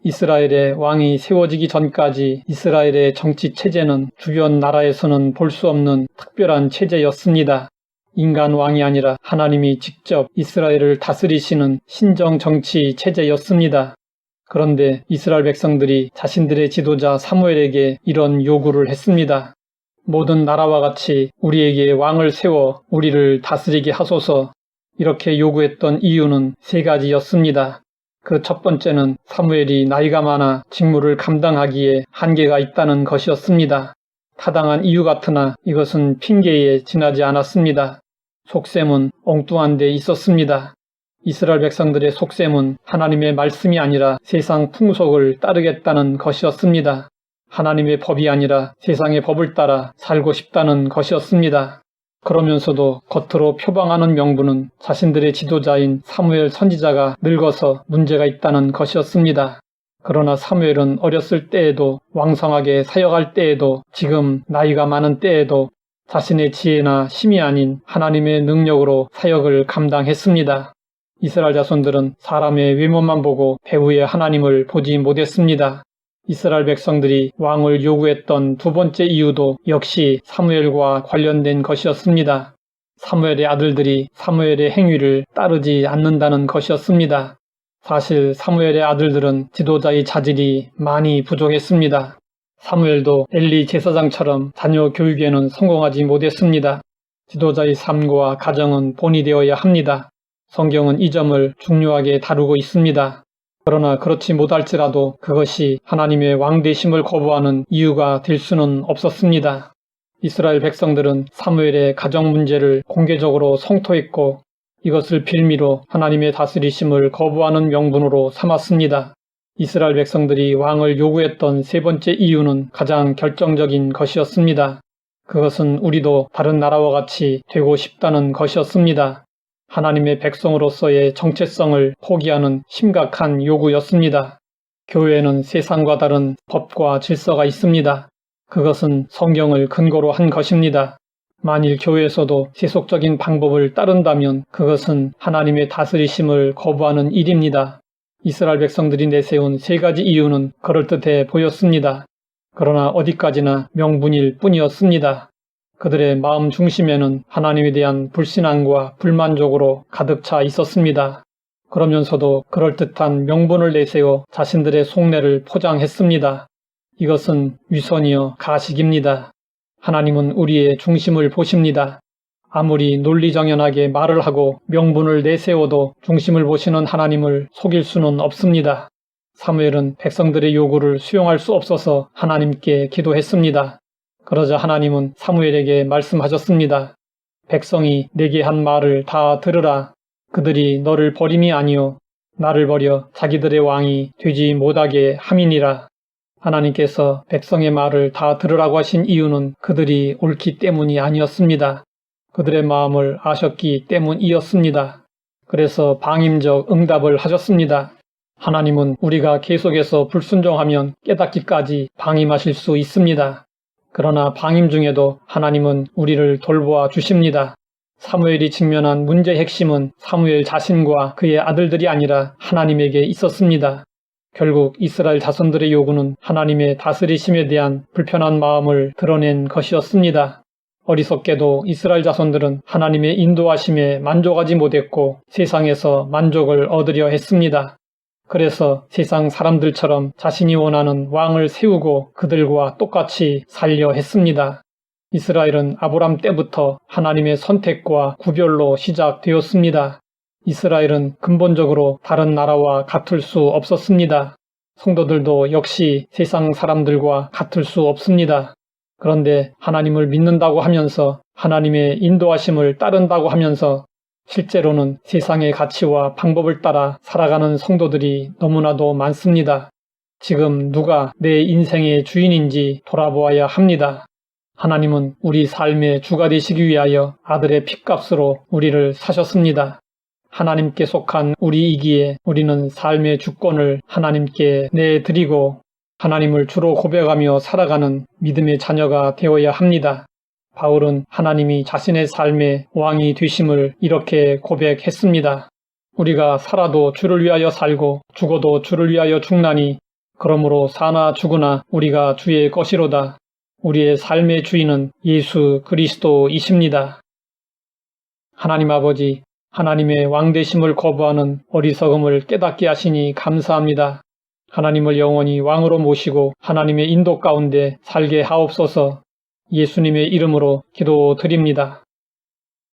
이스라엘의 왕이 세워지기 전까지 이스라엘의 정치 체제는 주변 나라에서는 볼 수 없는 특별한 체제였습니다. 인간 왕이 아니라 하나님이 직접 이스라엘을 다스리시는 신정 정치 체제였습니다. 그런데 이스라엘 백성들이 자신들의 지도자 사무엘에게 이런 요구를 했습니다. 모든 나라와 같이 우리에게 왕을 세워 우리를 다스리게 하소서. 이렇게 요구했던 이유는 3가지였습니다. 그 첫 번째는 사무엘이 나이가 많아 직무를 감당하기에 한계가 있다는 것이었습니다. 타당한 이유 같으나 이것은 핑계에 지나지 않았습니다. 속셈은 엉뚱한 데 있었습니다. 이스라엘 백성들의 속셈은 하나님의 말씀이 아니라 세상 풍속을 따르겠다는 것이었습니다. 하나님의 법이 아니라 세상의 법을 따라 살고 싶다는 것이었습니다. 그러면서도 겉으로 표방하는 명분은 자신들의 지도자인 사무엘 선지자가 늙어서 문제가 있다는 것이었습니다. 그러나 사무엘은 어렸을 때에도 왕성하게 사역할 때에도 지금 나이가 많은 때에도 자신의 지혜나 힘이 아닌 하나님의 능력으로 사역을 감당했습니다. 이스라엘 자손들은 사람의 외모만 보고 배후의 하나님을 보지 못했습니다. 이스라엘 백성들이 왕을 요구했던 2번째 이유도 역시 사무엘과 관련된 것이었습니다. 사무엘의 아들들이 사무엘의 행위를 따르지 않는다는 것이었습니다. 사실 사무엘의 아들들은 지도자의 자질이 많이 부족했습니다. 사무엘도 엘리 제사장처럼 자녀 교육에는 성공하지 못했습니다. 지도자의 삶과 가정은 본이 되어야 합니다. 성경은 이 점을 중요하게 다루고 있습니다. 그러나 그렇지 못할지라도 그것이 하나님의 왕되심을 거부하는 이유가 될 수는 없었습니다. 이스라엘 백성들은 사무엘의 가정 문제를 공개적으로 성토했고 이것을 빌미로 하나님의 다스리심을 거부하는 명분으로 삼았습니다. 이스라엘 백성들이 왕을 요구했던 3번째 이유는 가장 결정적인 것이었습니다. 그것은 우리도 다른 나라와 같이 되고 싶다는 것이었습니다. 하나님의 백성으로서의 정체성을 포기하는 심각한 요구였습니다. 교회에는 세상과 다른 법과 질서가 있습니다. 그것은 성경을 근거로 한 것입니다. 만일 교회에서도 세속적인 방법을 따른다면 그것은 하나님의 다스리심을 거부하는 일입니다. 이스라엘 백성들이 내세운 3가지 이유는 그럴듯해 보였습니다. 그러나 어디까지나 명분일 뿐이었습니다. 그들의 마음 중심에는 하나님에 대한 불신앙과 불만족으로 가득 차 있었습니다. 그러면서도 그럴듯한 명분을 내세워 자신들의 속내를 포장했습니다. 이것은 위선이요 가식입니다. 하나님은 우리의 중심을 보십니다. 아무리 논리정연하게 말을 하고 명분을 내세워도 중심을 보시는 하나님을 속일 수는 없습니다. 사무엘은 백성들의 요구를 수용할 수 없어서 하나님께 기도했습니다. 그러자 하나님은 사무엘에게 말씀하셨습니다. 백성이 내게 한 말을 다 들으라. 그들이 너를 버림이 아니요 나를 버려 자기들의 왕이 되지 못하게 함이니라. 하나님께서 백성의 말을 다 들으라고 하신 이유는 그들이 옳기 때문이 아니었습니다. 그들의 마음을 아셨기 때문이었습니다. 그래서 방임적 응답을 하셨습니다. 하나님은 우리가 계속해서 불순종하면 깨닫기까지 방임하실 수 있습니다. 그러나 방임 중에도 하나님은 우리를 돌보아 주십니다. 사무엘이 직면한 문제의 핵심은 사무엘 자신과 그의 아들들이 아니라 하나님에게 있었습니다. 결국 이스라엘 자손들의 요구는 하나님의 다스리심에 대한 불편한 마음을 드러낸 것이었습니다. 어리석게도 이스라엘 자손들은 하나님의 인도하심에 만족하지 못했고 세상에서 만족을 얻으려 했습니다. 그래서 세상 사람들처럼 자신이 원하는 왕을 세우고 그들과 똑같이 살려 했습니다. 이스라엘은 아브람 때부터 하나님의 선택과 구별로 시작되었습니다. 이스라엘은 근본적으로 다른 나라와 같을 수 없었습니다. 성도들도 역시 세상 사람들과 같을 수 없습니다. 그런데 하나님을 믿는다고 하면서 하나님의 인도하심을 따른다고 하면서 실제로는 세상의 가치와 방법을 따라 살아가는 성도들이 너무나도 많습니다. 지금 누가 내 인생의 주인인지 돌아보아야 합니다. 하나님은 우리 삶의 주가 되시기 위하여 아들의 핏값으로 우리를 사셨습니다. 하나님께 속한 우리이기에 우리는 삶의 주권을 하나님께 내드리고 하나님을 주로 고백하며 살아가는 믿음의 자녀가 되어야 합니다. 바울은 하나님이 자신의 삶의 왕이 되심을 이렇게 고백했습니다. 우리가 살아도 주를 위하여 살고 죽어도 주를 위하여 죽나니 그러므로 사나 죽으나 우리가 주의 것이로다. 우리의 삶의 주인은 예수 그리스도이십니다. 하나님 아버지, 하나님의 왕되심을 거부하는 어리석음을 깨닫게 하시니 감사합니다. 하나님을 영원히 왕으로 모시고 하나님의 인도 가운데 살게 하옵소서. 예수님의 이름으로 기도드립니다.